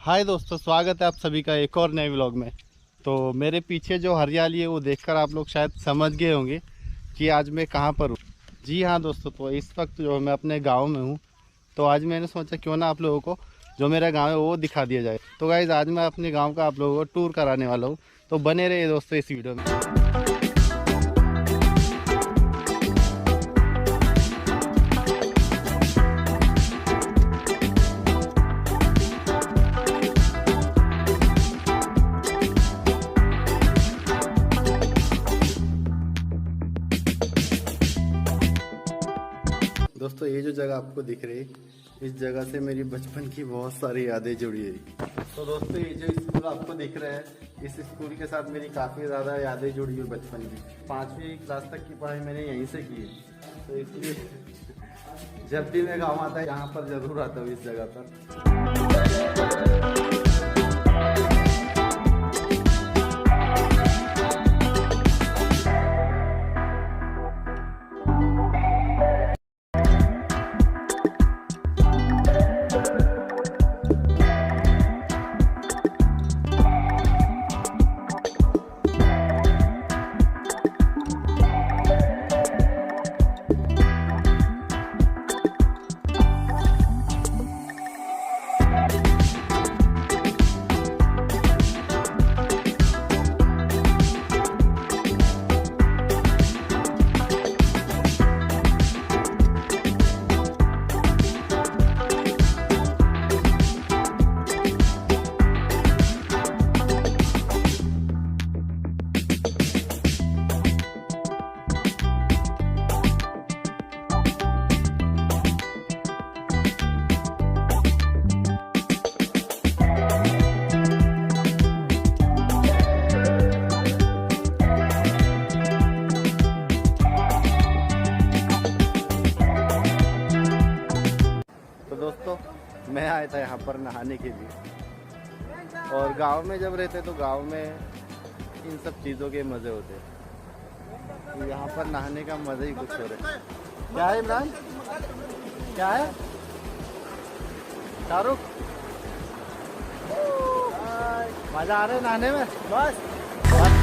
हाय दोस्तों, स्वागत है आप सभी का एक और नए व्लॉग में। तो मेरे पीछे जो हरियाली है वो देखकर आप लोग शायद समझ गए होंगे कि आज मैं कहाँ पर हूँ। जी हाँ दोस्तों, तो इस वक्त जो मैं अपने गांव में हूँ। तो आज मैंने सोचा क्यों ना आप लोगों को जो मेरा गांव है वो दिखा दिया जाए। तो गाइस, आज मैं अपने गाँव का आप लोगों को टूर कराने वाला हूँ। तो बने रहिए दोस्तों इस वीडियो में। दोस्तों, ये जो जगह आपको दिख रही है, इस जगह से मेरी बचपन की बहुत सारी यादें जुड़ी है। तो दोस्तों, ये जो स्कूल आपको दिख रहा है, इस स्कूल के साथ मेरी काफ़ी ज़्यादा यादें जुड़ी हुई बचपन की। 5वीं क्लास तक की पढ़ाई मैंने यहीं से की है। तो इसलिए जब भी मैं गाँव आता है यहाँ पर ज़रूर आता हूँ, इस जगह पर। दोस्तों, मैं आया था यहाँ पर नहाने के लिए। और गांव में जब रहते तो गांव में इन सब चीज़ों के मज़े होते। तो यहाँ पर नहाने का मज़ा ही कुछ हो रहा है। क्या है इमरान, क्या है शाहरुख? मज़ा आ रहा है नहाने में? बस बस।